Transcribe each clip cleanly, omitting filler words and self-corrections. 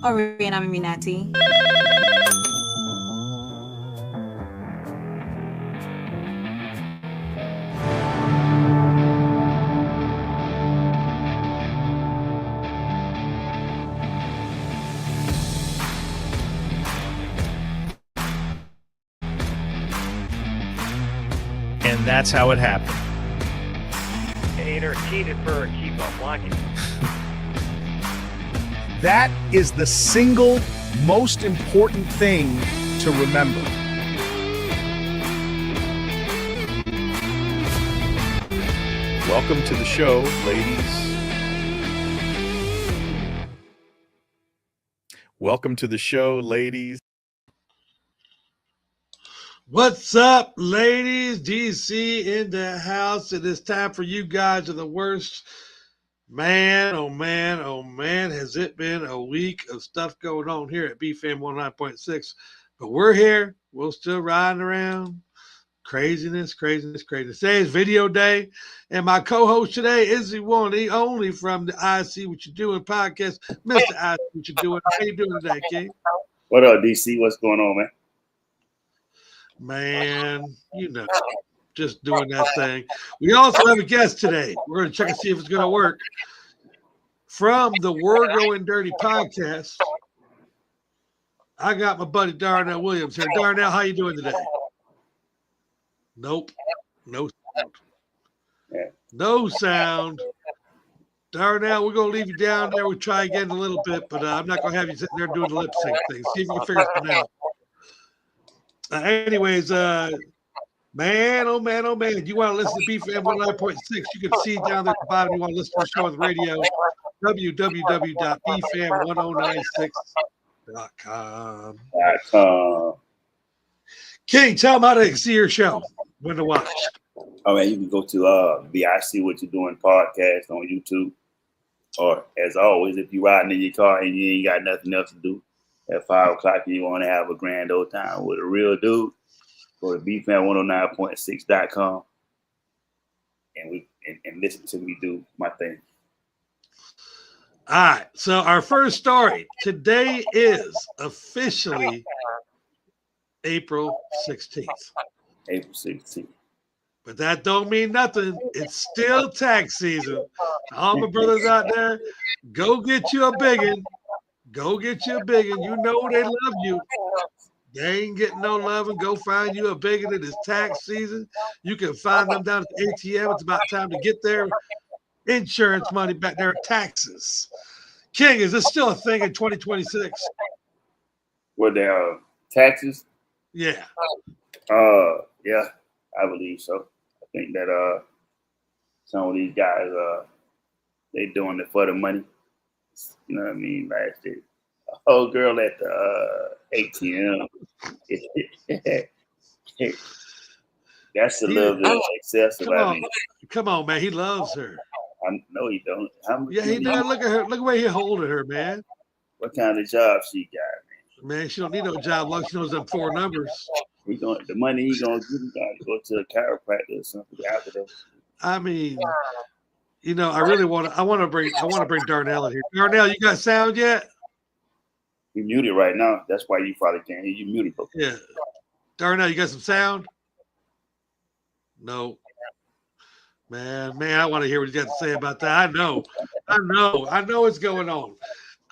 Oriana Minati. And that's how it happened. Hater cheated for a keep on blocking. That is the single most important thing to remember. Welcome to the show, ladies. Welcome to the show, ladies. What's up, ladies? DC in the house. It is time for You Guys Are the Worst. Man, oh man, oh man, has it been a week of stuff going on here at BFAM 109.6. But we're here. We're still riding around. Craziness. Today is video day. And my co-host today is the one, the only from the I See What You Doing podcast, Mr. I See What You Doing. How you doing today, King? What up, DC? What's going on, man? Man, just doing that thing. We also have a guest today. We're going to check and see if it's going to work. From the We're Going Dirty podcast, I got my buddy Darnell Williams here. Darnell, how you doing today? Nope. No sound. No sound. Darnell, we're going to leave you down there. We'll try again in a little bit, but I'm not going to have you sitting there doing the lip sync thing. See if you can figure something out. Anyways, man, oh man, you want to listen to BFAM 109.6, you can see down there at the bottom. You want to listen to the show on the radio, www.bfam1096.com. King, tell them how to see your show, when to watch. Oh man, you can go to the I See What You're Doing podcast on YouTube. Or as always, if you're riding in your car and you ain't got nothing else to do at 5 o'clock and you want to have a grand old time with a real dude, go to bfam1096.com and listen to me do my thing. All right, so our first story today is officially April 16th. April 16th. But that don't mean nothing. It's still tax season. All my brothers out there, go get you a biggin. Go get you a biggin. You know they love you. They ain't getting no love, and go find you a biggin. It is tax season. You can find them down at the ATM. It's about time to get their insurance money back, their taxes. King, is this still a thing in 2026? What the taxes? Yeah. Yeah, I believe so. I think that some of these guys they doing it for the money. You know what I mean? Last year, a whole girl at the ATM. That's a little bit excessive. Come on, man. He loves her. I know he don't. Yeah, he does. Look at her. Look at where he holding her, man. What kind of job she got, man? Man, she don't need no job long as she knows them 4 numbers. The money he gonna give, he gotta go to a chiropractor or something after that. I mean, I want to bring Darnell in here. Darnell, you got sound yet? You muted right now. That's why you probably can't hear. You muted. Yeah. Darnell, you got some sound? No. Man, I want to hear what you got to say about that. I know what's going on.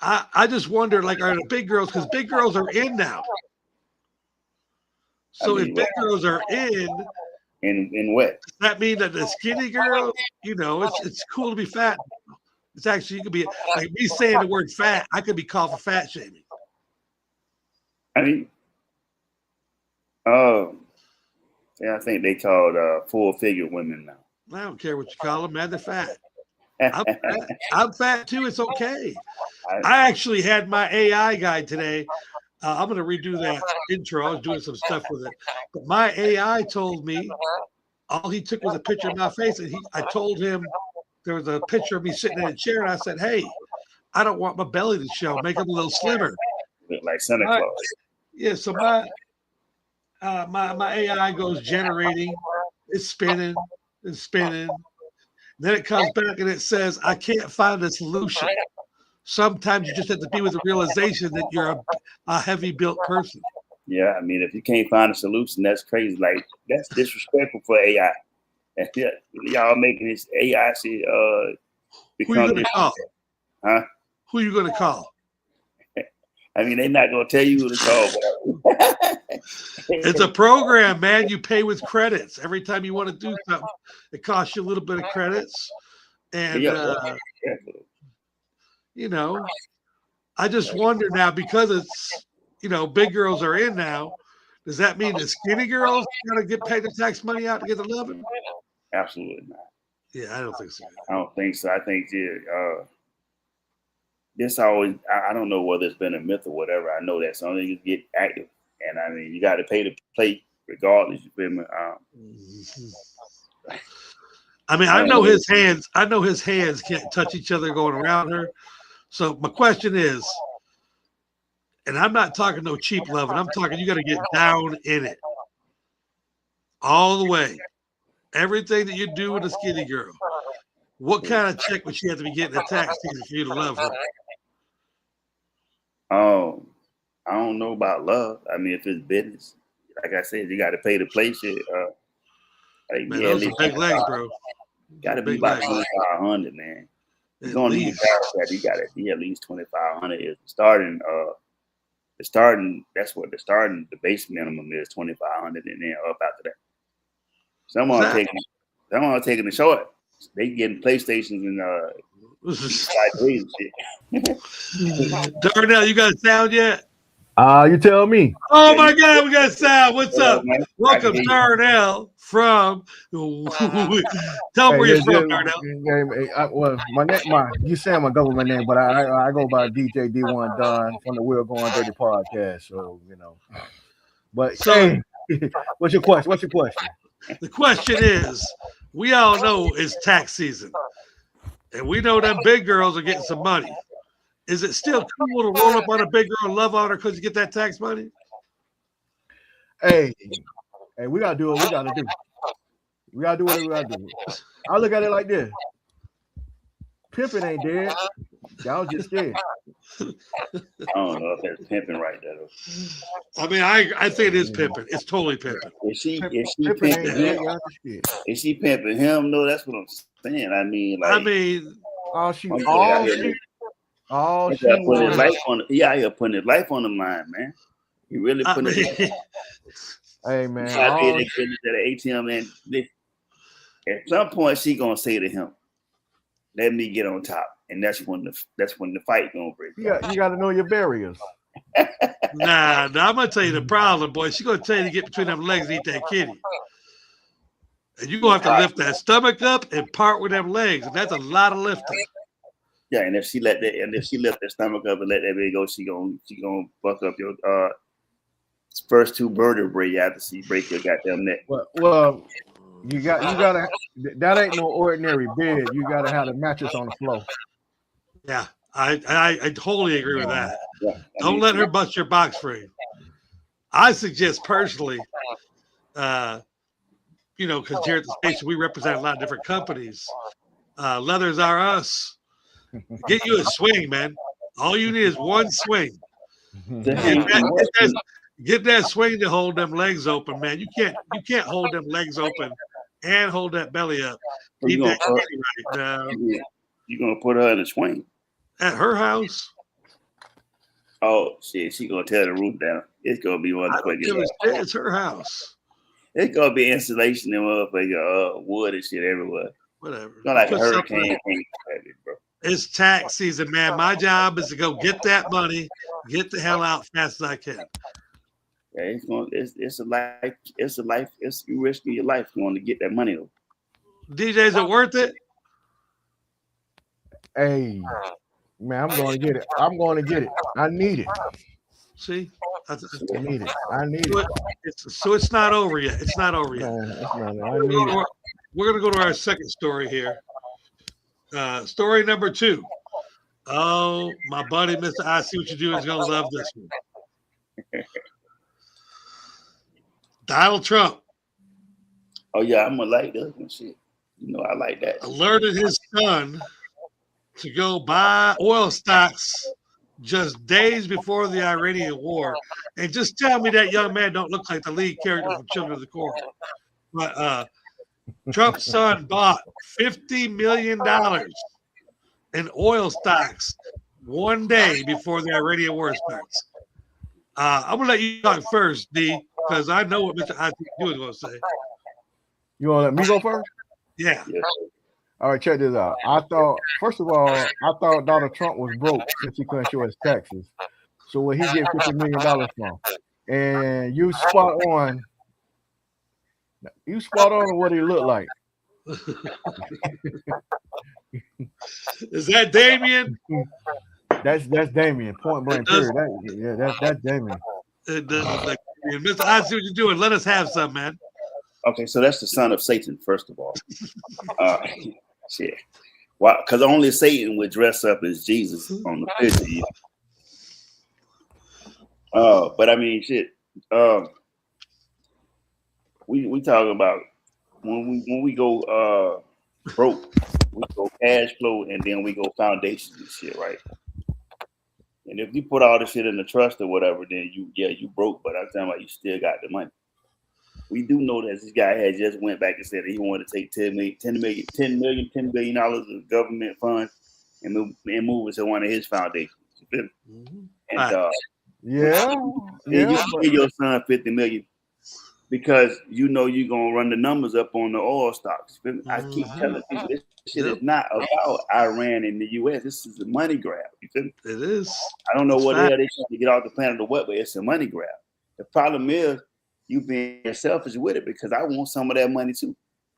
I just wonder, like, are the big girls, because big girls are in now. So if big girls are in what? Does that mean that the skinny girl, it's cool to be fat? It's actually, you could be, like me saying the word fat, I could be called for fat shaming. I mean, yeah, I think they called full figure women now. I don't care what you call them, man. They're fat. I'm fat too. It's okay. I actually had my AI guy today. I'm going to redo that intro. I was doing some stuff with it. But my AI told me all he took was a picture of my face. And I told him there was a picture of me sitting in a chair. And I said, hey, I don't want my belly to show. Make it a little slimmer. Look like Santa Claus. Yeah, so my AI goes generating. It's spinning. Then it comes back and it says, I can't find a solution. sometimes you just have to be with the realization that you're a heavy built person. Yeah, I mean, if you can't find a solution, that's crazy. Like, that's disrespectful for AI. And y'all making this AI shit Who you become gonna call? Huh? Who you gonna call? I mean, they're not gonna tell you who to call. But It's a program, man. You pay with credits every time you want to do something. It costs you a little bit of credits, and you know, I just wonder now because it's big girls are in now. Does that mean the skinny girls gotta get paid the tax money out to get the loving? Absolutely not. Yeah, I don't think so. I don't think so. I think this always, I don't know whether it's been a myth or whatever. I know that some niggas get active. And I mean, you got to pay to play regardless. You feel me? I mean, I know his hands. I know his hands can't touch each other going around her. So my question is, and I'm not talking no cheap loving. I'm talking you got to get down in it all the way. Everything that you do with a skinny girl. What kind of check would she have to be getting a tax season for you to love her? I don't know about love. I mean, if it's business, like I said, you got to pay to play shit. Man, those are big legs, bro. Got to be about 2,500, man. You're gonna need that. You got to be at least 2,500. Is starting. The starting. That's what the base minimum is 2,500, and then up after that. Someone taking the short. They getting PlayStations and Darnell, you got sound yet? You tell me. Oh my God, we got sound. What's up? Man? Welcome, Darnell from. Tell me where you're from, Darnell. Well, you say my government name, but I go by DJ D1 Don from the We're Going Dirty podcast. So But hey, what's your question? The question is, we all know it's tax season, and we know that big girls are getting some money. Is it still cool to roll up on a big girl and love on her because you get that tax money? Hey, we gotta do what we gotta do. We gotta do what we gotta do. I look at it like this: pimping ain't dead. Y'all just scared. I don't know if that's pimping right there. I mean, I think it is pimping. It's totally pimping. Is she pimping him? No, that's what I'm saying. I mean, putting his life on. You're putting his life on the line, man. You really putting it. Hey, man. At the ATM, and at some point she gonna say to him, "Let me get on top," and that's when the fight gonna break. You got to know your barriers. Nah, I'm gonna tell you the problem, boy. She gonna tell you to get between them legs and eat that kitty, and you gonna have to lift that stomach up and part with them legs, and that's a lot of lifting. Yeah, and if she lift that stomach up and let that baby go, she gonna buck up your first two vertebrae after she break your goddamn neck. Well, you gotta. That ain't no ordinary bed. You gotta have a mattress on the floor. Yeah, I totally agree with that. Yeah, don't let her bust your box frame. I suggest personally, because here at the station we represent a lot of different companies. Leathers are us. Get you a swing, man. All you need is one swing. Get that swing to hold them legs open, man. You can't hold them legs open and hold that belly up. Keep that kitty right now. You're gonna put her in a swing at her house. Oh shit, she gonna tear the roof down. It's gonna be one of the It's her house. It's gonna be insulation and motherfucker wood and shit everywhere. Whatever. It's not like a hurricane, bro. It's tax season, man. My job is to go get that money, get the hell out fast as I can. Yeah, it's a life. You risking your life going to get that money though. DJ, is it worth it? Hey, man, I'm going to get it. I need it. See, I need it. I need it. So it's not over yet. It's not over yet. We're gonna go to our second story here. Story number 2. Oh, my buddy, Mr. I See What You Do is gonna love this one. Donald Trump. Oh yeah, I'm gonna like this one. Shit, I like that. Alerted his son to go buy oil stocks just days before the Iranian war, and just tell me that young man don't look like the lead character from Children of the Corn. But Trump's son bought $50 million in oil stocks one day before the Iranian war starts. I'm gonna let you talk first, D, because I know what Mr. ICQ is gonna say. You want to let me go first? Yeah. All right, check this out. First of all, I thought Donald Trump was broke since he couldn't show his taxes. So where he get $50 million from? And you spot on. You spot on what he looked like. Is that Damien? That's Damien. Point blank. Period. That's Damien. It does look like Damien. Mr. I see what you're doing. Let us have some, man. Okay, so that's the son of Satan, first of all. Shit. Why? Because only Satan would dress up as Jesus on the picture. But I mean, shit. We talk about when we go broke, we go cash flow, and then we go foundations and shit, right? And if you put all the shit in the trust or whatever, then you broke. But I'm talking about you still got the money. We do know that this guy had just went back and said that he wanted to take $10 billion of government funds and move it to one of his foundations. Mm-hmm. And you give your son $50 million because you know you're gonna run the numbers up on the oil stocks. I keep telling people this shit is not about Iran and the US. This is a money grab. You feel me? It is. I don't know what the hell they trying to get off the planet or what, but it's a money grab. The problem is you being selfish with it because I want some of that money too.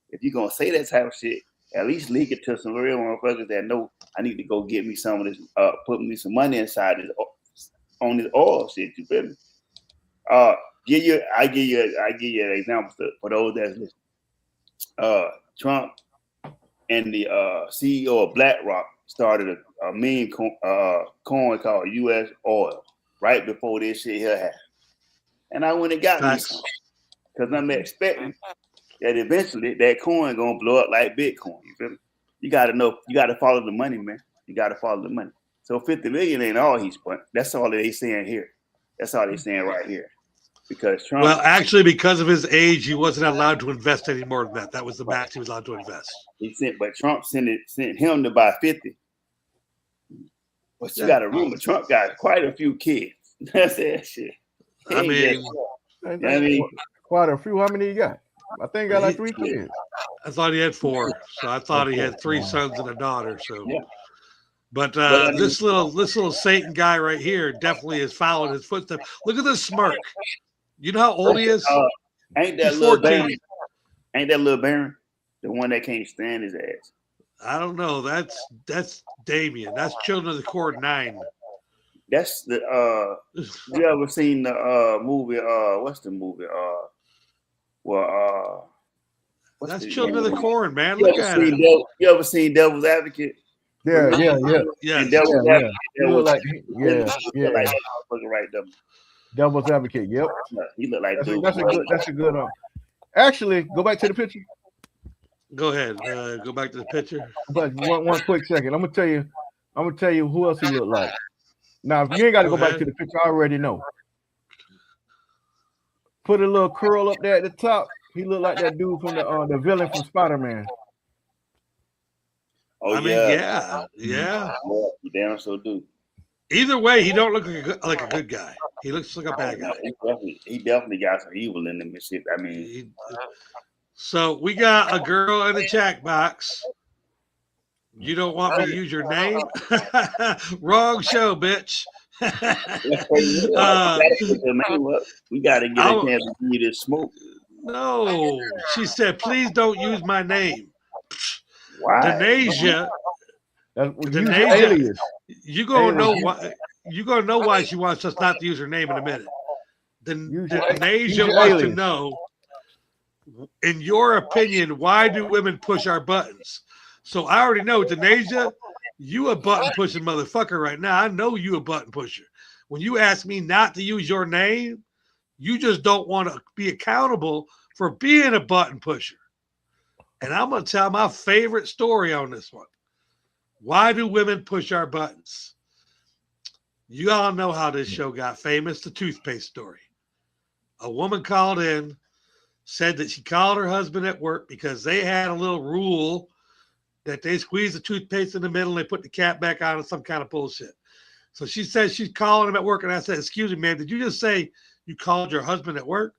If you're gonna say that type of shit, at least leak it to some real motherfuckers that know I need to go get me some of this, put me some money inside this on this oil shit. You feel me? I give you an example for those that's listening. Trump and the CEO of BlackRock started a meme coin called US Oil right before this shit here happened. And I went and got me some because I'm expecting that eventually that coin gonna blow up like Bitcoin. You feel me? You gotta follow the money, man. You gotta follow the money. So 50 million ain't all he spent. That's all they saying here. That's all they saying right here. Because Trump. Well, actually, because of his age, he wasn't allowed to invest any more than that. That was the max he was allowed to invest. But Trump sent him to buy 50. But you got to remember, Trump got quite a few kids. That's that shit. I mean, quite a few. How many you got? I think he got like 3 kids. I thought he had 4, so I thought he had 3 sons and a daughter. So, yeah. But this little Satan guy right here definitely is following his footsteps. Look at this smirk. You know how old he is? Ain't that little Baron? Ain't that little Baron the one that can't stand his ass? I don't know. That's Damien. That's Children of the Corn 9. That's the you ever seen the movie what's the movie that's Children of the Corn, man. Look at it. You ever seen Devil's Advocate? Yeah. Devil's Advocate. Devil's Advocate. Yep. He looked like that's a good. Actually, go back to the picture. Go ahead. Go back to the picture. But one quick second. I'm gonna tell you who else he looked like. Now, if you ain't got to go back to the picture, I already know. Put a little curl up there at the top. He looked like that dude from the villain from Spider-Man. Oh, I mean, yeah. He damn so do. Either way, he don't look like a good guy. He looks like a bad guy. He definitely got some evil in him and shit. I mean, so we got a girl in the chat box. You don't want me to use your name? Wrong show, bitch. We got to get a chance to give you this smoke. No, she said, please don't use my name. Why? Denasia, you're gonna know why. You're gonna know why she wants us not to use her name in a minute. Denasia wants to know, in your opinion, why do women push our buttons? So I already know, Denasia, you a button pushing motherfucker right now. I know you a button pusher. When you ask me not to use your name, you just don't want to be accountable for being a button pusher. And I'm going to tell my favorite story on this one. Why do women push our buttons? You all know how this show got famous, the toothpaste story. A woman called in, said that she called her husband at work because they had a little rule that they squeeze the toothpaste in the middle and they put the cap back on and some kind of bullshit. So she said she's calling him at work, and I said, excuse me, ma'am, did you just say you called your husband at work?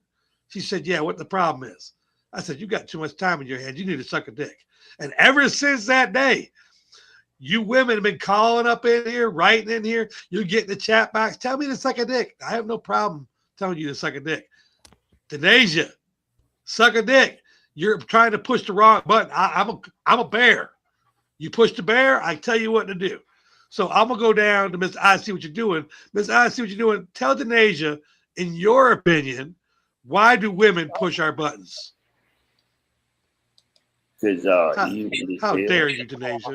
She said, yeah, what the problem is? I said, you got too much time in your head. You need to suck a dick. And ever since that day, you women have been calling up in here, writing in here. You get in the chat box. Tell me to suck a dick. I have no problem telling you to suck a dick. Denasia, suck a dick. You're trying to push the wrong button. I'm a bear. You push the bear, I tell you what to do. So I'm going to go down to Miss I See What You're Doing. Miss I See What You're Doing. Tell Denasia, in your opinion, why do women push our buttons? Because How dare you, Denasia?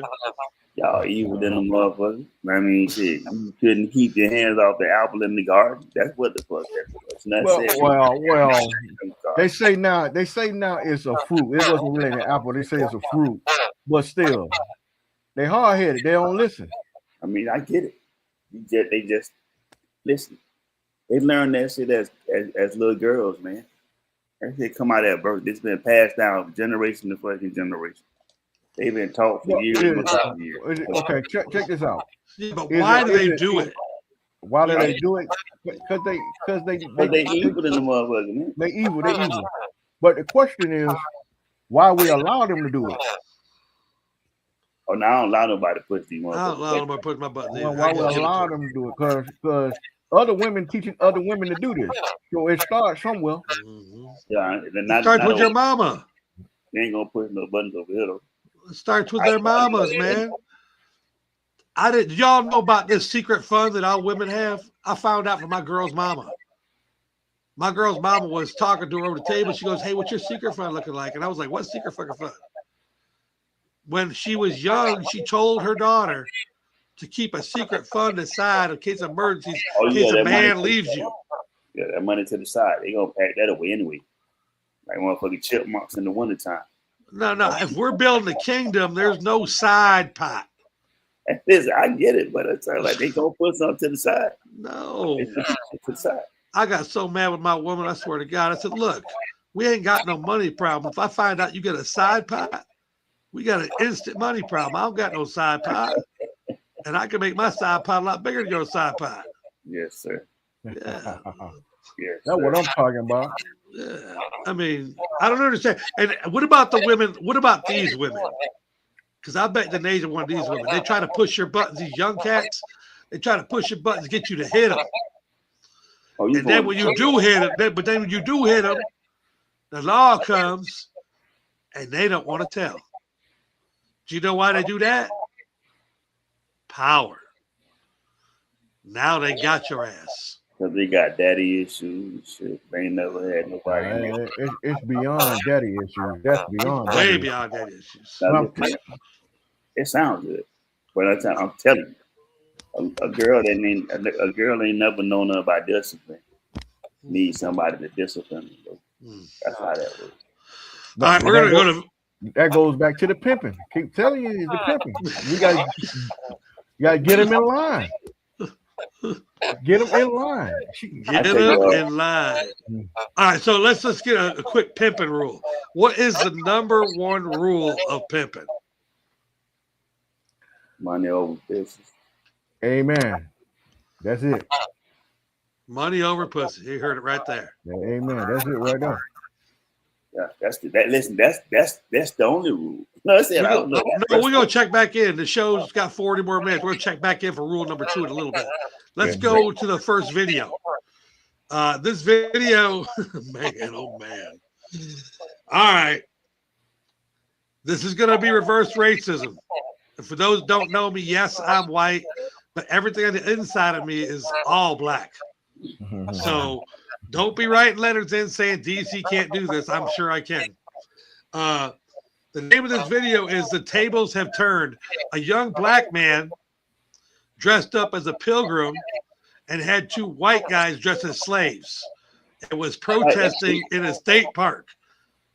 Y'all evil than a motherfucker. I mean, shit, you couldn't keep your hands off the apple in the garden. That's what the fuck that was. Well, they say now it's a fruit. It wasn't really an apple. They say it's a fruit, but still, they hard headed. They don't listen. I mean, I get it. They just listen. They learn that shit as little girls, man. That shit come out at birth. It's been passed down generation to fucking generation. They've been taught for years. Okay, check this out. Yeah, but why do they do it? Why do they do it? Because they evil in the motherfucker, man. They evil. But the question is, why we allow them to do it? Oh, now I don't allow nobody to push these motherfuckers. I don't allow nobody to push my buttons. Why we allow them to do it? Because other women teaching other women to do this. So it starts somewhere. Mm-hmm. Yeah, it starts with your mama. They ain't gonna push no buttons over here though. It starts with their mamas, man. Y'all know about this secret fund that all women have? I found out from my girl's mama. My girl's mama was talking to her over the table. She goes, hey, what's your secret fund looking like? And I was like, what secret fucking fund? When she was young, she told her daughter to keep a secret fund aside in case of emergencies, in case a man leaves you. Yeah, that money to the side. They gonna pack that away anyway. Like motherfucking chipmunks in the wintertime. No. If we're building a kingdom, there's no side pot. Listen, I get it, but it's like they gonna put something to the side. No. To the side. I got so mad with my woman, I swear to God. I said, look, we ain't got no money problem. If I find out you get a side pot, we got an instant money problem. I don't got no side pot. And I can make my side pot a lot bigger than your side pot. Yes, sir. Yeah. Yes, that's what I'm talking about. Yeah. I mean, I don't understand. And what about the women? What about these women? Because I bet Denasia one of these women. They try to push your buttons, these young cats. They try to push your buttons, get you to hit them. And then when you do hit them, when you do hit them, the law comes and they don't want to tell. Do you know why they do that? Power. Now they got your ass. Because they got daddy issues. Shit. They ain't never had nobody. It's beyond daddy issues. That's beyond. Way beyond daddy issues. It sounds good, but I'm telling you, a girl ain't never known nothing about discipline. Needs somebody to discipline them. That's how that works. All right, we're gonna go to. That goes back to the pimping. Keep telling you, it's the pimping. You gotta get him in line. Get him in line. Get him in line. All right, so let's get a quick pimping rule. What is the number one rule of pimping? Money over business. Amen. That's it. Money over pussy. You heard it right there. Yeah, amen. That's it right there. Yeah, listen, that's the only rule. No, we're gonna check back in. The show's got 40 more minutes. We're gonna check back in for rule number 2 in a little bit. Let's go to the first video. This video, man, oh man. All right. This is gonna be reverse racism. And for those who don't know me, yes, I'm white, but everything on the inside of me is all black. So don't be writing letters in saying DC can't do this. I'm sure I can. The name of this video is The Tables Have Turned. A young black man dressed up as a pilgrim and had 2 white guys dressed as slaves. It was protesting in a state park.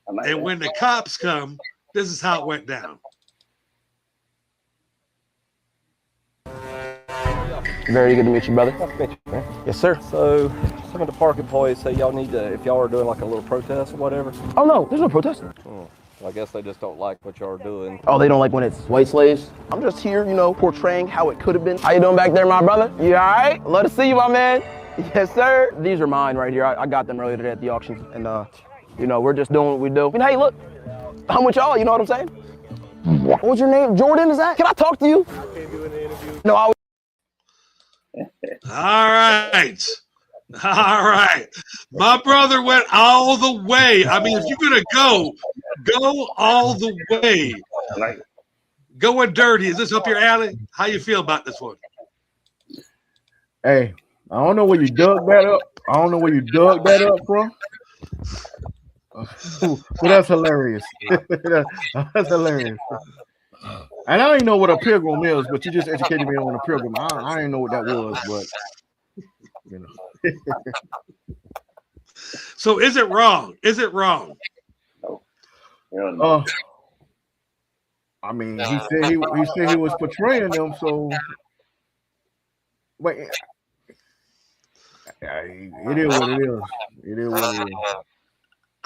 And when the cops come, this is how it went down. Very good to meet you, brother. Nice to meet you, man. Yes, sir. So, some of the park employees say y'all need to, if y'all are doing like a little protest or whatever. Oh, no, there's no protest. I guess they just don't like what y'all are doing. Oh, they don't like when it's white slaves? I'm just here, portraying how it could have been. How you doing back there, my brother? You all right? Love to see you, my man. Yes, sir. These are mine right here. I got them earlier today at the auction. And, we're just doing what we do. Hey, look, I'm with y'all, you know what I'm saying? What's your name? Jordan, is that? Can I talk to you? I can't do an interview. No, All right. All right. My brother went all the way. I mean, if you're going to go all the way. I like it. Going dirty. Is this up your alley? How you feel about this one? Hey, I don't know where you dug that up. I don't know where you dug that up from. But that's hilarious. That's hilarious. And I didn't know what a pilgrim is, but you just educated me on a pilgrim. I didn't know what that was, but So is it wrong? Is it wrong? No. I mean, he said he was portraying them. So wait, it is what it is. It is what it is.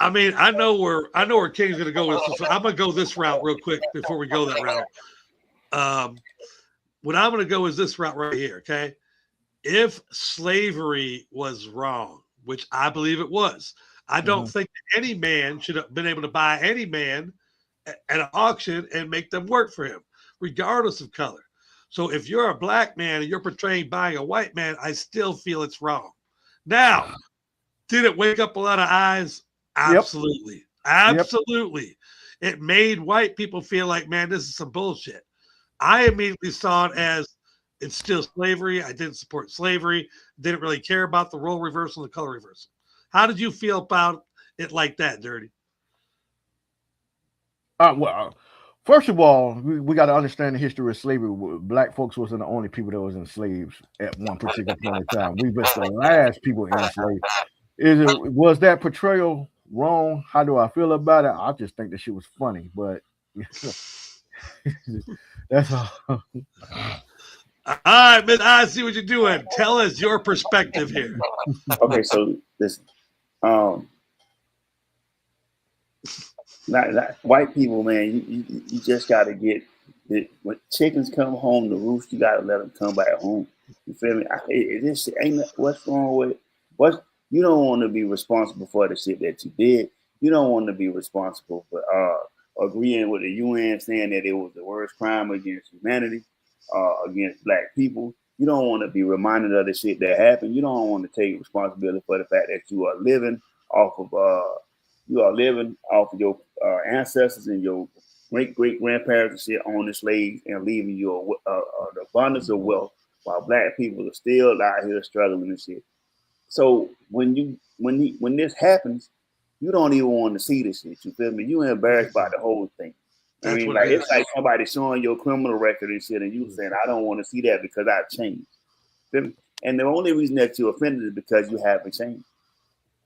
I mean, I know where King's going to go with this. So I'm going to go this route real quick before we go that route. What I'm going to go is this route right here. Okay, if slavery was wrong, which I believe it was, I don't think that any man should have been able to buy any man at an auction and make them work for him, regardless of color. So if you're a black man and you're portraying buying a white man, I still feel it's wrong. Now, did it wake up a lot of eyes? Absolutely. Yep. Absolutely. Yep. It made white people feel like, man, this is some bullshit. I immediately saw it as it's still slavery. I didn't support slavery. Didn't really care about the role reversal and the color reversal. How did you feel about it like that, Dirty? Well, first of all, we got to understand the history of slavery. Black folks wasn't the only people that was enslaved at one particular point in time. We were the last people enslaved. Was that portrayal wrong? How do I feel about it? I just think that shit was funny, but that's all. All right, Miss, I see what you're doing. Tell us your perspective here. Okay, so this, not white people, man. You just got to get it. When chickens come home to roost, you got to let them come back home. You feel me? This ain't what's wrong with what. You don't want to be responsible for the shit that you did. You don't want to be responsible for agreeing with the UN saying that it was the worst crime against humanity, against black people. You don't want to be reminded of the shit that happened. You don't want to take responsibility for the fact that you are living off of your ancestors and your great grandparents and shit on the slaves and leaving you the abundance of wealth while black people are still out here struggling and shit. So when this happens, you don't even want to see this shit. You feel me? You embarrassed by the whole thing. I mean, like it's like somebody showing your criminal record and shit, and you saying, "I don't want to see that because I've changed." Feel me? And the only reason that you're offended is because you haven't changed.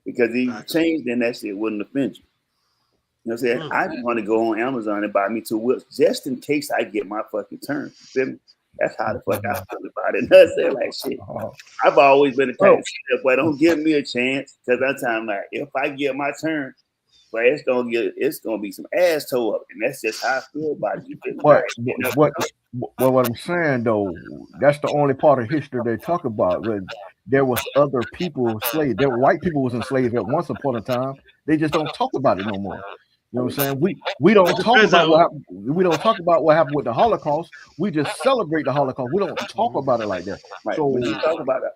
Because if you changed, then that shit wouldn't offend you. You know what I'm saying? I just want to go on Amazon and buy me 2 whips just in case I get my fucking turn. You feel me? That's how the fuck I feel about it. That's it, like shit. I've always been a type of shit, but don't give me a chance because I'm like, if I get my turn, but it's gonna be some ass toe up, and that's just how I feel about you. What I'm saying though, that's the only part of history they talk about. Where there was other people enslaved. There were white people was enslaved at once upon a time. They just don't talk about it no more. You know what I'm saying? We don't talk about what happened. We don't talk about what happened with the Holocaust. We just celebrate the Holocaust. We don't talk about it like that. Right. So when you talk about the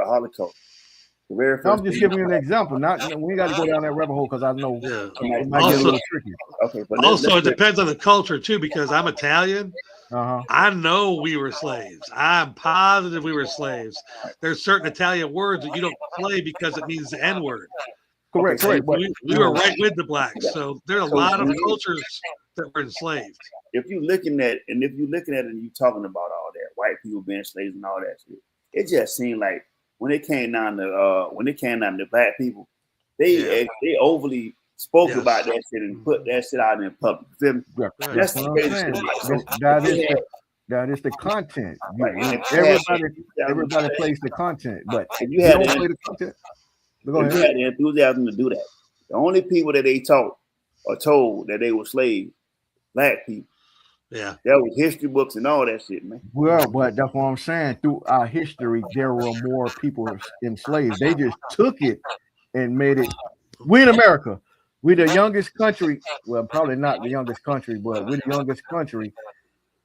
Holocaust, the very first I'm just giving you an example. Not we got to go down that rabbit hole because I know it might get a little tricky. Okay, but also it depends on the culture too. Because I'm Italian, I know we were slaves. I'm positive we were slaves. There's certain Italian words that you don't play because it means the N word. Correct. We were right with the blacks. So there's a lot of cultures that were enslaved. If you're looking at it and you're talking about all that, white people being slaves and all that shit, it just seemed like when it came down to black people, they overly spoke about that shit and put that shit out in public. That's That is the content. Right. And Everybody plays the content, but And you you had don't the- play the content. Go you ahead. had the enthusiasm to do that. The only people that they taught or told that they were slaves, black people. Yeah. That was history books and all that shit, man. Well, but that's what I'm saying. Through our history, there were more people enslaved. They just took it and made it. We in America, we the youngest country. Well, probably not the youngest country, but we're the youngest country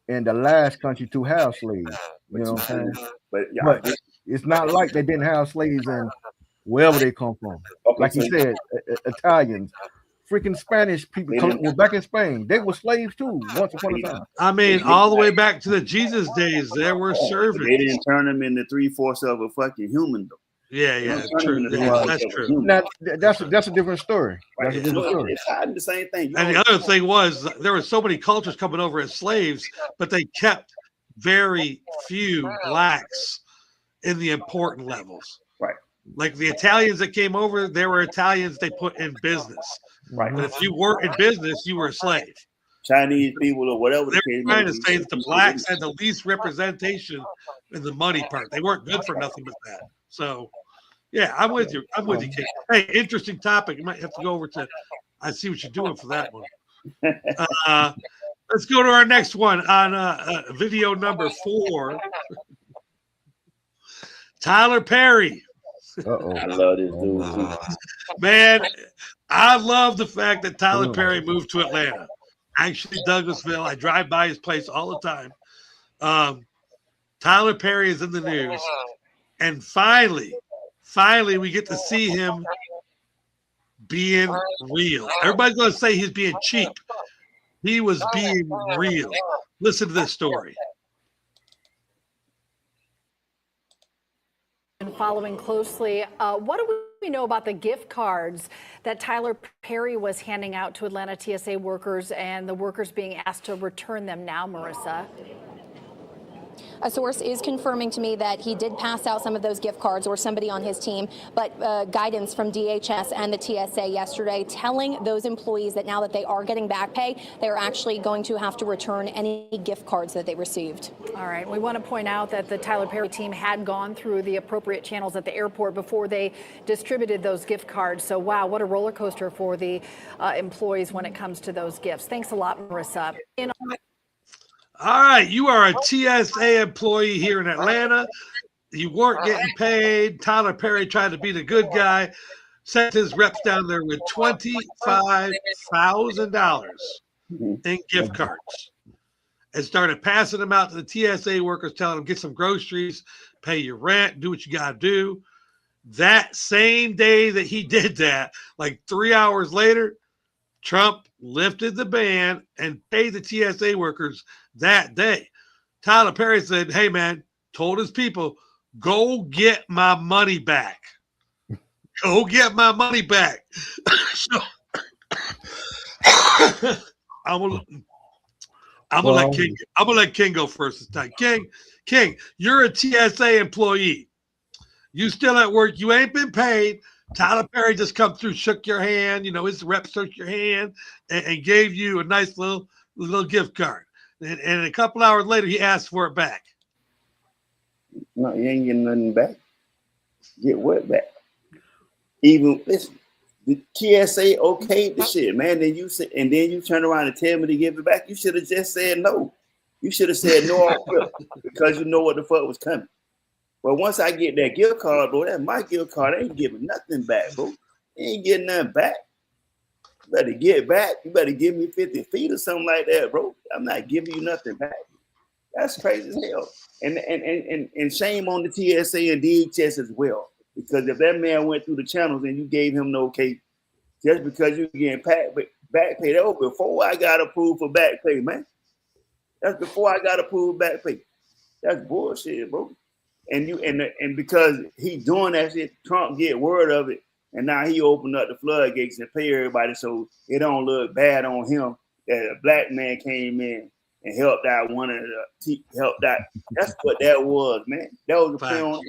and the last country to have slaves. You know what I'm saying? But yeah, But it's not like they didn't have slaves in wherever they come from. okay, Like so you said, Italians, freaking Spanish people They didn't- were back in Spain. They were slaves too once upon a time. I mean, all the way back to the Jesus days, there were they servants. didn't turn them into 3/4 of a fucking human, though. Yeah, They yeah, didn't turn true. them into Yeah, 3/4 that's of a true. human. Now that's a different story. Right. That's a different story. It's hiding the same thing. You And the don't- other thing was there were so many cultures coming over as slaves, but they kept very few blacks in the important levels. Right. Like the Italians that came over, there were Italians they put in business. Right. But if you weren't in business, you were a slave. Chinese people or whatever. They the were case trying may to be, say that the blacks had the least representation in the money part. They weren't good for nothing but that. So, yeah, I'm with you. I'm with you, Kate. Hey, interesting topic. You might have to go over to. I see what you're doing for that one. Let's go to our next one on video number 4. Tyler Perry. Uh-oh. I love this dude. too. Man, I love the fact that Tyler Perry moved to Atlanta. Actually, Douglasville. I drive by his place all the time. Tyler Perry is in the news. And finally, we get to see him being real. Everybody's going to say he's being cheap. He was being real. Listen to this story. And following closely, what do we know about the gift cards that Tyler Perry was handing out to Atlanta TSA workers and the workers being asked to return them now, Marissa? A source is confirming to me that he did pass out some of those gift cards, or somebody on his team, but guidance from DHS and the TSA yesterday telling those employees that now that they are getting back pay, they're actually going to have to return any gift cards that they received. All right. We want to point out that the Tyler Perry team had gone through the appropriate channels at the airport before they distributed those gift cards. So, wow, what a roller coaster for the employees when it comes to those gifts. Thanks a lot, Marissa. All right, you are a TSA employee here in Atlanta. You weren't getting paid. Tyler Perry tried to be the good guy, sent his reps down there with $25,000 in gift cards and started passing them out to the TSA workers, telling them, get some groceries, pay your rent, do what you got to do. That same day that he did that, like 3 hours later, Trump lifted the ban and paid the TSA workers that day. Tyler Perry said, hey, man, told his people, go get my money back. Go get my money back. So, I'm gonna let King go first this time. King, you're a TSA employee. You still at work. You ain't been paid. Tyler Perry just come through, shook your hand. You know, his rep shook your hand and gave you a nice little gift card. And a couple hours later, he asked for it back. No, you ain't getting nothing back. Get what back? Even listen, the TSA okayed the shit, man. Then you say, and then you turn around and tell me to give it back. You should have just said no. You should have said no off rip, because you know what the fuck was coming. But once I get that gift card, bro, that's my gift card. I ain't giving nothing back, bro. You ain't getting nothing back. You better get back. You better give me 50 feet or something like that, bro. I'm not giving you nothing back. That's crazy as hell. And shame on the TSA and DHS as well. Because if that man went through the channels and you gave him no okay, just because you're getting back pay, that was before I got approved for back pay, man. That's before I got approved back pay. That's bullshit, bro. And because he doing that shit, Trump get word of it, and now he opened up the floodgates and pay everybody so it don't look bad on him that a black man came in and helped out one of the helped out. That's what that was, man. That was a play on.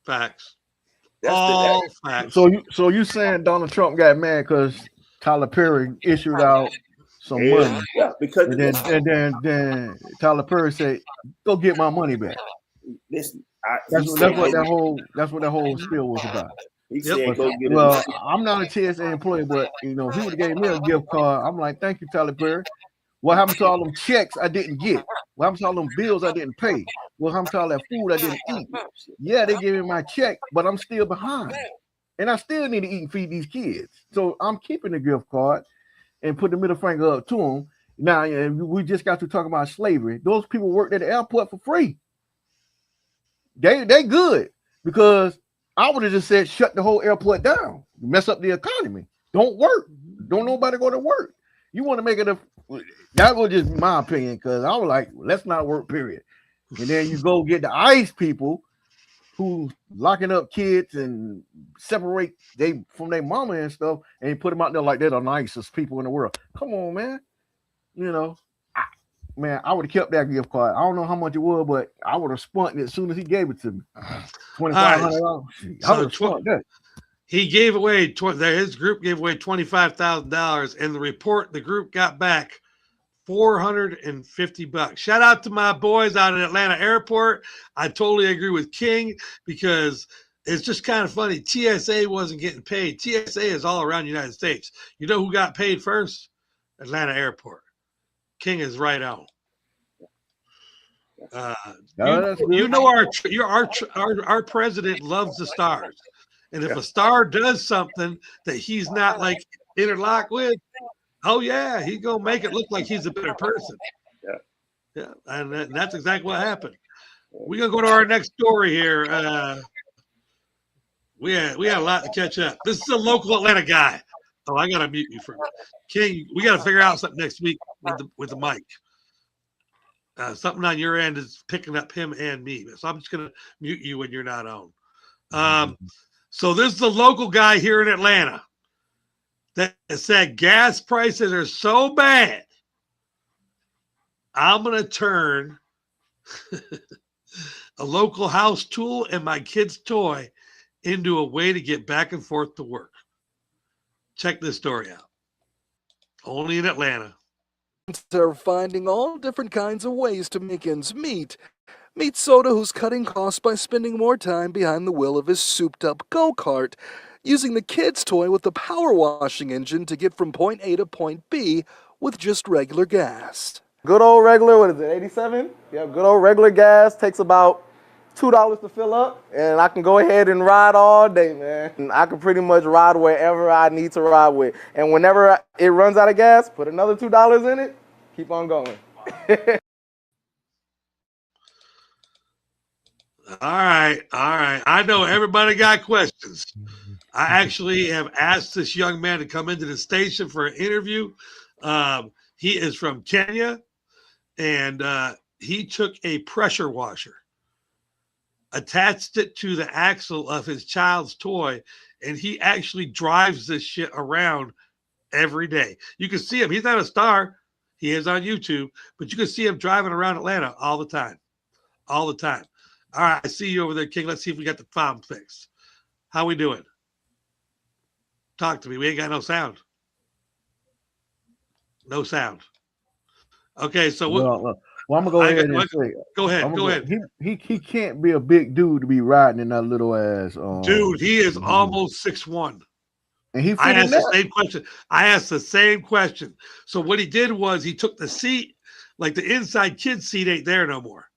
Facts. That's All facts. So you saying Donald Trump got mad because Tyler Perry issued out some money, Yeah, because and then Tyler Perry said, go get my money back. Listen, That's what that whole spiel was about. He said, go get Well, it. I'm not a TSA employee, but if he would have gave me a gift card, I'm like, thank you, Tyler Perry. What happened to all them checks I didn't get? What happened to all them bills I didn't pay? What happened to all that food I didn't eat? Yeah, they gave me my check, but I'm still behind. And I still need to eat and feed these kids. So I'm keeping the gift card and put the middle finger up to them. Now, we just got to talk about slavery. Those people worked at the airport for free. They good, because I would have just said shut the whole airport down, mess up the economy. Don't work. Don't nobody go to work. You want to make it that was just my opinion, because I was like, let's not work, period. And then you go get the ICE people who locking up kids and separate they from their mama and stuff, and you put them out there like they're the nicest people in the world. Come on, man. I would have kept that gift card. I don't know how much it was, but I would have spent it as soon as he gave it to me. $2,500. I would have spent that. He gave away his group gave away $25,000, and the group got back $450. Shout out to my boys out at Atlanta Airport. I totally agree with King, because it's just kind of funny. TSA wasn't getting paid. TSA is all around the United States. You know who got paid first? Atlanta Airport. King is right on. You know our president loves the stars, and if a star does something that he's not like interlocked with, oh yeah, he's gonna make it look like he's a better person. Yeah, and that's exactly what happened. We're gonna go to our next story here. We had a lot to catch up. This is a local Atlanta guy. Oh, I gotta mute you for King. We gotta figure out something next week with the mic. Something on your end is picking up him and me, so I'm just gonna mute you when you're not on. So this is a local guy here in Atlanta that said gas prices are so bad, I'm gonna turn a local house tool and my kid's toy into a way to get back and forth to work. Check this story out. Only in Atlanta. They're finding all different kinds of ways to make ends meet. Meet Soda, who's cutting costs by spending more time behind the wheel of his souped-up go-kart, using the kid's toy with the power washing engine to get from point A to point B with just regular gas. Good old regular, what is it, 87? Yeah, good old regular gas takes about $2 to fill up, and I can go ahead and ride all day, man. And I can pretty much ride wherever I need to ride with. And whenever it runs out of gas, put another $2 in it, keep on going. All right. I know everybody got questions. I actually have asked this young man to come into the station for an interview. He is from Kenya, and he took a pressure washer, attached it to the axle of his child's toy, and he actually drives this shit around every day. You can see him. He's not a star. He is on YouTube, but you can see him driving around Atlanta all the time. All the time. All right, I see you over there, King. Let's see if we got the problem fixed. How we doing? Talk to me. We ain't got no sound. No sound. Okay, so well, I'm gonna go ahead and say. Go ahead. He can't be a big dude to be riding in that little ass. Dude, he is almost 6'1". And he. I asked the same question. I asked the same question. So what he did was he took the seat, like the inside kid seat ain't there no more.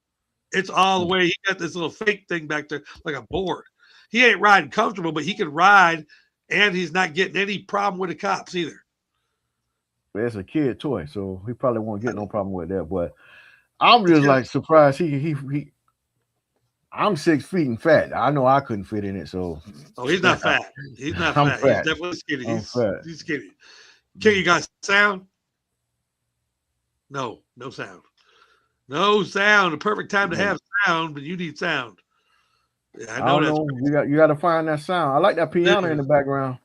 It's all the way. He got this little fake thing back there, like a board. He ain't riding comfortable, but he can ride, and he's not getting any problem with the cops either. It's a kid toy, so he probably won't get no problem with that. But I'm just like surprised. I'm 6 feet and fat. I know I couldn't fit in it. So he's not fat. He's not fat. He's definitely skinny. He's skinny. King, you got sound? No sound. No sound. The perfect time to have sound, but you need sound. Yeah, I know that. You got to find that sound. I like that piano in the background.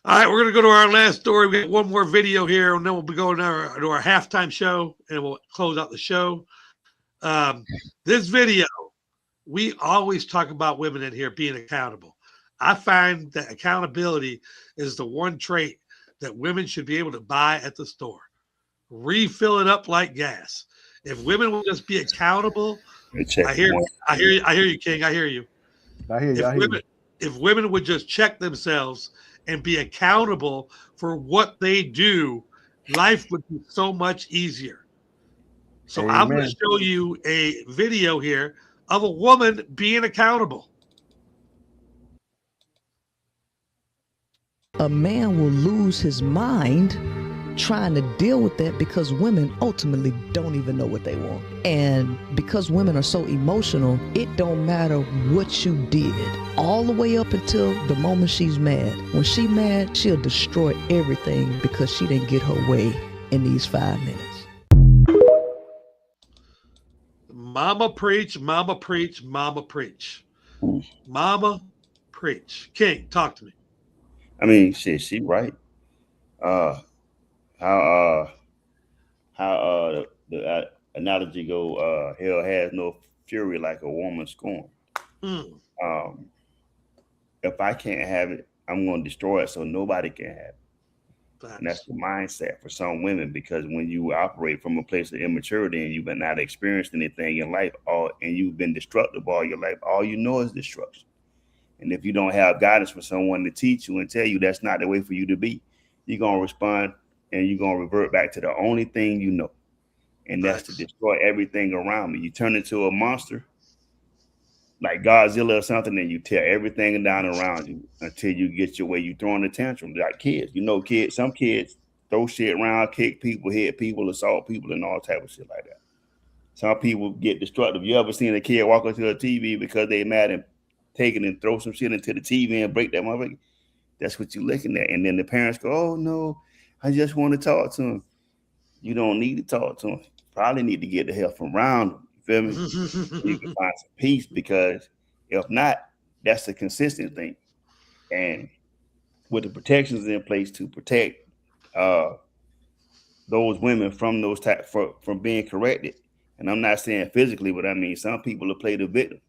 All right, we're going to go to our last story. We got one more video here, and then we'll be going to our halftime show, and we'll close out the show. This video, we always talk about women in here being accountable. I find that accountability is the one trait that women should be able to buy at the store. refill it up like gas. If women would just be accountable, Check I hear you, King. I hear you. I hear you. If women would just check themselves and be accountable for what they do, life would be so much easier. So Amen. I'm going to show you a video here of a woman being accountable. A man will lose his mind trying to deal with that because women ultimately don't even know what they want. And because women are so emotional, it don't matter what you did all the way up until the moment she's mad. When she's mad, she'll destroy everything because she didn't get her way in these 5 minutes. Mama preach, mama preach, mama preach. Mama preach. King, talk to me. I mean, shit, she right. How the analogy go, hell has no fury like a woman scorned. If I can't have it, I'm going to destroy it so nobody can have it. And that's the mindset for some women, because when you operate from a place of immaturity and you've been not experienced anything in life, and you've been destructive all your life, all you know is destruction. And if you don't have guidance from someone to teach you and tell you that's not the way for you to be, you're going to respond and you're going to revert back to the only thing you know. And that's to destroy everything around me. You turn into a monster like Godzilla or something, and you tear everything down around you until you get your way. You throwing a tantrum like kids. You know, some kids throw shit around, kick people, hit people, assault people, and all type of shit like that. Some people get destructive. You ever seen a kid walk into a TV because they mad and take it and throw some shit into the TV and break that motherfucker? That's what you're looking at. And then the parents go, oh, no, I just want to talk to him. You don't need to talk to him. Probably need to get the hell from around him. You feel me? You can find some peace, because if not, that's a consistent thing. And with the protections in place to protect those women from those from being corrected, and I'm not saying physically, but I mean some people will play the victim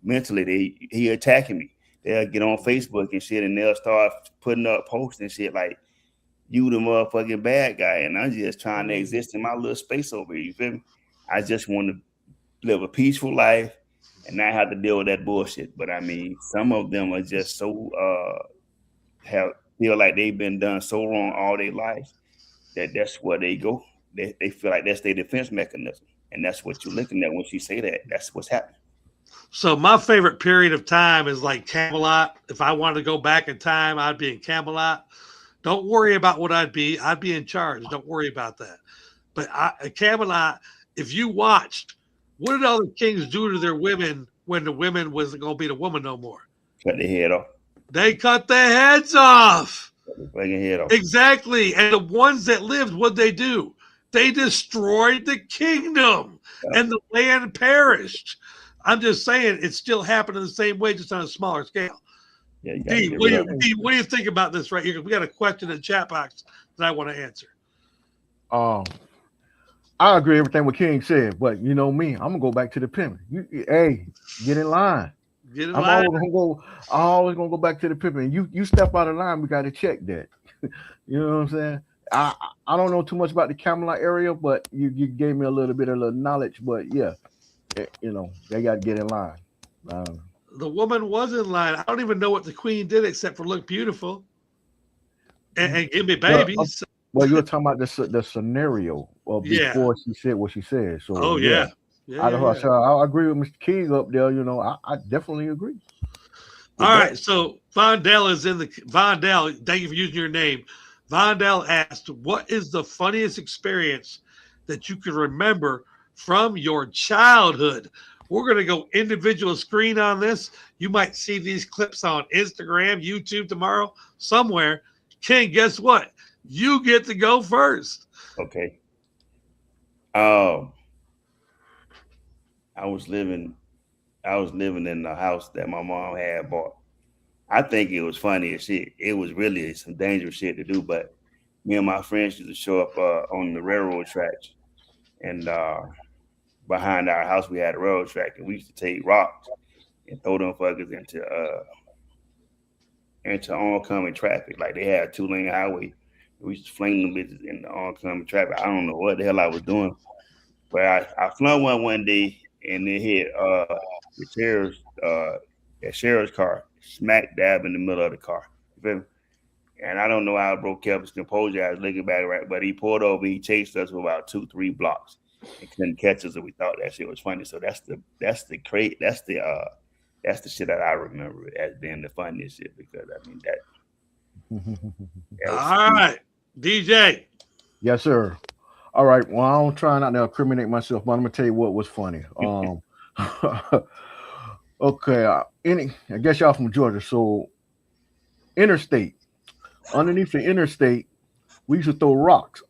mentally. He attacking me. They'll get on Facebook and shit, and they'll start putting up posts and shit like, you the motherfucking bad guy, and I'm just trying to exist in my little space over here. You feel me? I just want to live a peaceful life and not have to deal with that bullshit. But I mean, some of them are just so feel like they've been done so wrong all their life that's where they go. They feel like that's their defense mechanism, and that's what you're looking at when she say that. That's what's happening. So my favorite period of time is like Camelot. If I wanted to go back in time, I'd be in Camelot. Don't worry about what I'd be in charge. Don't worry about that. But Camelot, if you watched, what did all the kings do to their women when the women wasn't going to be the woman no more? Cut their head off. They cut their heads off. Cut their head off. Exactly. And the ones that lived, what'd they do? They destroyed the kingdom and the land perished. I'm just saying it still happened in the same way, just on a smaller scale. Yeah, D, what do you think about this right here? We got a question in the chat box that I want to answer. I agree with everything what King said, but you know me, I'm gonna go back to the pimping. Hey, get in line. Get in line. I'm always gonna go back to the pimping. You step out of line, we got to check that. You know what I'm saying? I don't know too much about the Camelot area, but you gave me a little bit of knowledge. But yeah, you know they got to get in line. The woman was in line. I don't even know what the queen did except for look beautiful and give me babies. Well, you're talking about the scenario before she said what she said. So yeah. I agree with Mr. King up there. You know, I definitely agree. All right, so Vondell is in the Vondell. Thank you for using your name. Vondell asked, "What is the funniest experience that you can remember from your childhood?" We're going to go individual screen on this. You might see these clips on Instagram, YouTube tomorrow, somewhere. King, guess what? You get to go first. Okay. I was living in the house that my mom had bought. I think it was funny as shit. It was really some dangerous shit to do, but me and my friends used to show up on the railroad tracks, and behind our house we had a railroad track, and we used to take rocks and throw them fuckers into oncoming traffic. Like they had a 2-lane highway, We used to fling them bitches in the oncoming traffic. I don't know what the hell I was doing, but I flung one day and it hit the sheriff's car, smack dab in the middle of the car. You feel me? And I don't know how bro kept his composure. I was looking back, right, but he pulled over. He chased us for about 2-3 blocks and couldn't catch us, and we thought that shit was funny. So that's the shit that I remember as being the funniest shit, because I mean that All right, DJ. Yes, sir. All right. Well, I don't try not to incriminate myself, but I'm gonna tell you what was funny. Okay. I guess y'all from Georgia, so interstate. Underneath the interstate, we used to throw rocks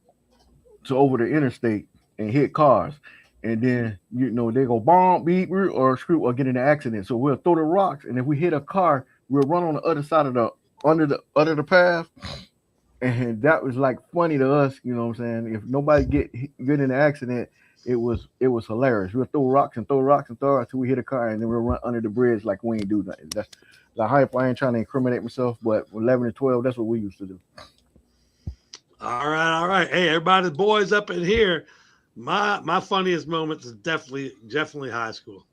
to over the interstate and hit cars, and then they go bomb, beep, or screw, or get in an accident. So we'll throw the rocks, and if we hit a car, we'll run on the other side of the under the path. And that was like funny to us, you know what I'm saying? If nobody get in an accident, it was hilarious. We'll throw rocks until we hit a car, and then we'll run under the bridge like we ain't do nothing. That's the hype. I ain't trying to incriminate myself, but 11 and 12, that's what we used to do. All right. Hey, everybody, boys up in here. My funniest moments is definitely high school.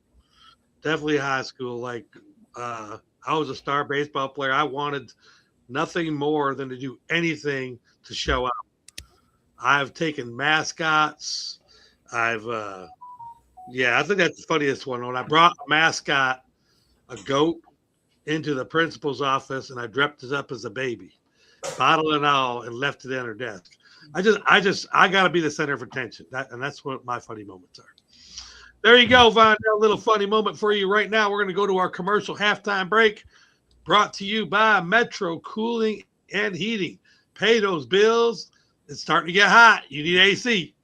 Definitely high school. Like I was a star baseball player. I wanted nothing more than to do anything to show up. I've taken mascots. I think that's the funniest one. When I brought a mascot, a goat, into the principal's office, and I dressed it up as a baby, bottle and all, and left it in her desk. I got to be the center of attention. That's what my funny moments are. There you go, Von. A little funny moment for you right now. We're going to go to our commercial halftime break, brought to you by Metro Cooling and Heating. Pay those bills. It's starting to get hot. You need AC.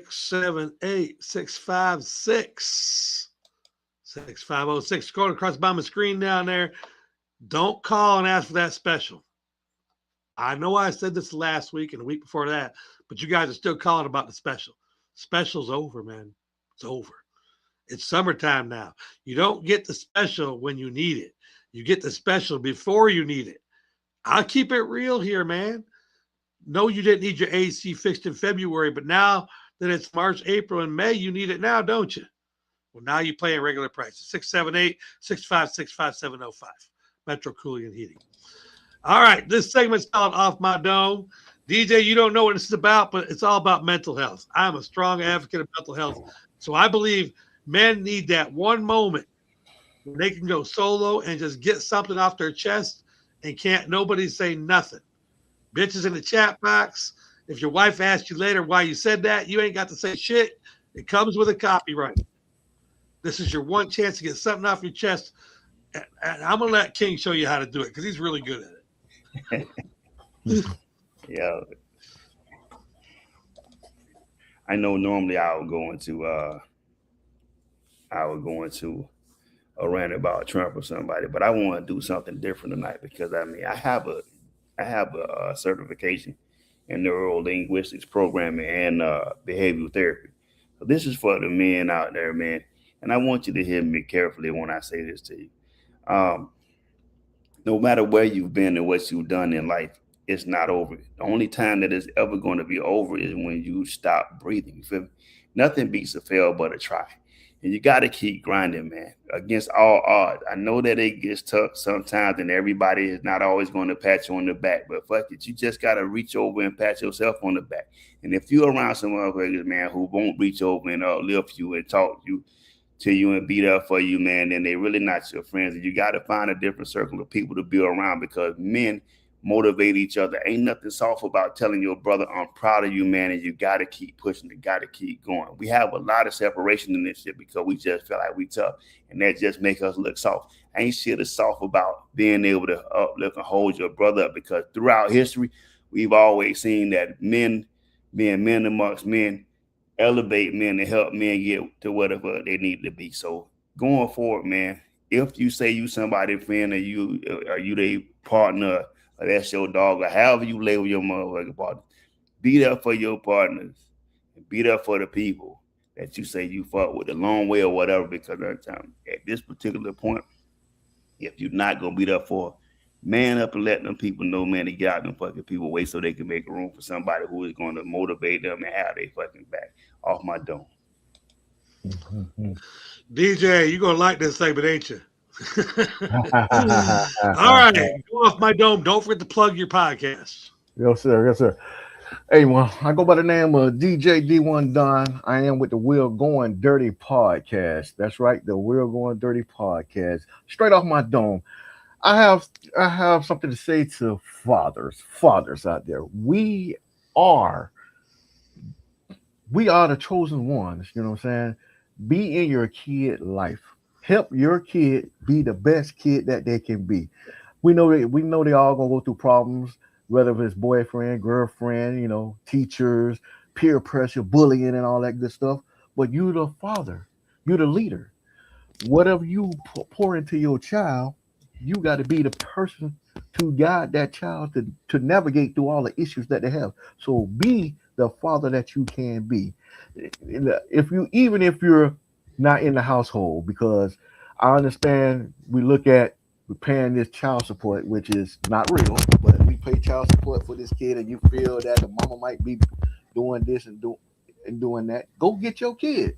Seven, 8, 656 6506. Scrolling across the bottom of the screen down there. Don't call and ask for that special. I know I said this last week and the week before that, but you guys are still calling about the special. Special's over, man. It's over. It's summertime now. You don't get the special when you need it. You get the special before you need it. I'll keep it real here, man. No, you didn't need your AC fixed in February, but now that it's March, April, and May, you need it now, don't you? Well, now you're paying regular prices. 678-656-5705. Metro Cooling and Heating. All right, this segment's called Off My Dome. DJ, you don't know what this is about, but it's all about mental health. I'm a strong advocate of mental health. So I believe men need that one moment when they can go solo and just get something off their chest and can't nobody say nothing. Bitches in the chat box, if your wife asks you later why you said that, you ain't got to say shit. It comes with a copyright. This is your one chance to get something off your chest. And I'm going to let King show you how to do it because he's really good at it. Yeah. I know normally I would go into a rant about Trump or somebody, but I want to do something different tonight because I have a certification in neuro-linguistics programming and behavioral therapy. So this is for the men out there, man. And I want you to hear me carefully when I say this to you. No matter where you've been and what you've done in life, it's not over. The only time that it's ever going to be over is when you stop breathing. You feel me? Nothing beats a fail but a try. And you got to keep grinding, man, against all odds. I know that it gets tough sometimes and everybody is not always going to pat you on the back, but fuck it. You just got to reach over and pat yourself on the back. And if you're around some motherfuckers, man, who won't reach over and lift you and talk you, to you and be there for you, man, then they really not your friends. And you got to find a different circle of people to be around, because men motivate each other. Ain't nothing soft about telling your brother, I'm proud of you, man, and you got to keep pushing. You got to keep going. We have a lot of separation in this shit because we just feel like we tough, and that just make us look soft. Ain't shit is soft about being able to uplift and hold your brother up, because throughout history, we've always seen that men being men amongst men elevate men and help men get to whatever they need to be. So going forward, man, if you say you somebody's friend or you their partner, or that's your dog, or however you label your motherfucking partner, be there for your partners and be there for the people that you say you fuck with the long way or whatever, because at this particular point, if you're not gonna be there for, man up and let them people know, man, to get out them fucking people away so they can make room for somebody who is going to motivate them and have their fucking back. Off my dome. DJ, you're going to like this segment, ain't you? All right. Go off my dome. Don't forget to plug your podcast. Yes, sir. Yes, sir. Hey, well, I go by the name of DJ D1 Don. I am with the We're Going Dirty podcast. That's right, the We're Going Dirty podcast. Straight off my dome. I have something to say to fathers out there. We are the chosen ones. You know what I'm saying? Be in your kid life. Help your kid be the best kid that they can be. We know they all gonna go through problems, whether it's boyfriend, girlfriend, teachers, peer pressure, bullying, and all that good stuff. But you the father, you the leader. Whatever you pour into your child, you got to be the person to guide that child to navigate through all the issues that they have. So be the father that you can be. If you're not in the household, because I understand we're paying this child support, which is not real, but we pay child support for this kid, and you feel that the mama might be doing this and doing that. Go get your kid.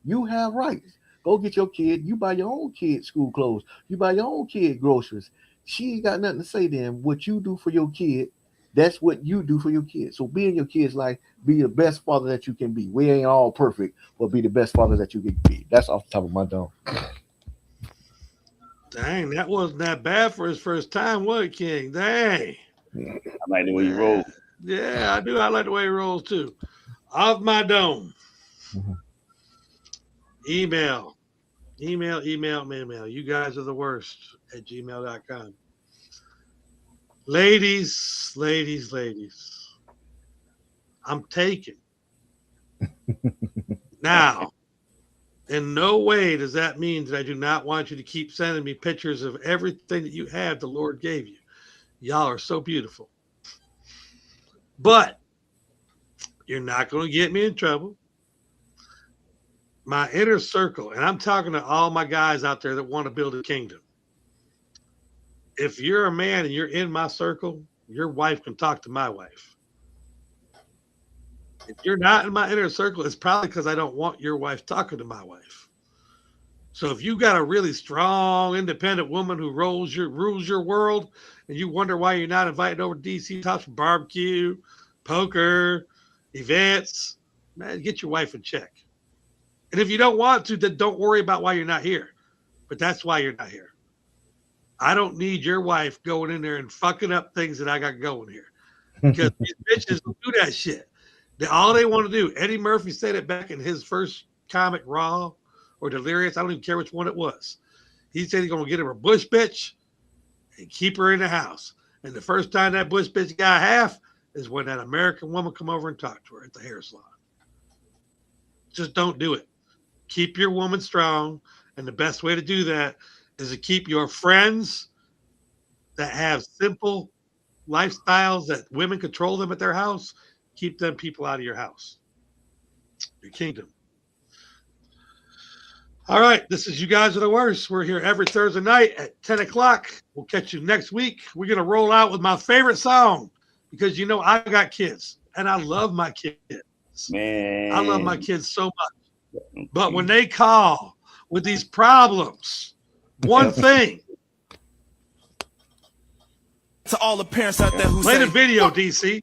You have rights. Go get your kid. You buy your own kid school clothes. You buy your own kid groceries. She ain't got nothing to say then. What you do for your kid, that's what you do for your kid. So be in your kid's life. Be the best father that you can be. We ain't all perfect, but be the best father that you can be. That's off the top of my dome. Dang, that wasn't that bad for his first time, was it, King? Dang. I like the way you roll. Yeah, I do. I like the way he rolls too. Off my dome. Mm-hmm. Email. You guys are the worst at gmail.com. Ladies. I'm taken. Now, in no way does that mean that I do not want you to keep sending me pictures of everything that you have the Lord gave you. Y'all are so beautiful. But you're not going to get me in trouble. My inner circle, and I'm talking to all my guys out there that want to build a kingdom. If you're a man and you're in my circle, your wife can talk to my wife. If you're not in my inner circle, it's probably because I don't want your wife talking to my wife. So if you got a really strong, independent woman who rules your world, and you wonder why you're not invited over to DC Tops for barbecue, poker, events, man, get your wife in check. And if you don't want to, then don't worry about why you're not here. But that's why you're not here. I don't need your wife going in there and fucking up things that I got going here. Because these bitches will do that shit. All they want to do, Eddie Murphy said it back in his first comic, Raw or Delirious. I don't even care which one it was. He said he's going to get her a bush bitch and keep her in the house. And the first time that bush bitch got half is when that American woman come over and talk to her at the hair salon. Just don't do it. Keep your woman strong. And the best way to do that is to keep your friends that have simple lifestyles that women control them at their house. Keep them people out of your house, your kingdom. All right. This is You Guys Are the Worst. We're here every Thursday night at 10 o'clock. We'll catch you next week. We're going to roll out with my favorite song because, I got kids and I love my kids. Man. I love my kids so much. But when they call with these problems, one thing. To all the parents out there who play the video, DC.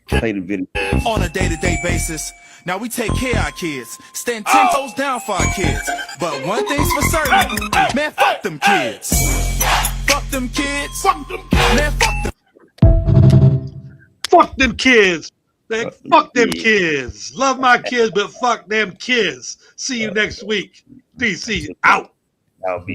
Play the video. On a day-to-day basis, Now we take care of our kids, stand 10 toes down for our kids. But one thing's for certain, man, fuck them kids. Fuck them kids. Fuck them kids. Man, fuck them. Fuck them kids. Man, fuck them kids. Love my kids, but fuck them kids. See you next week. DC out. I'll be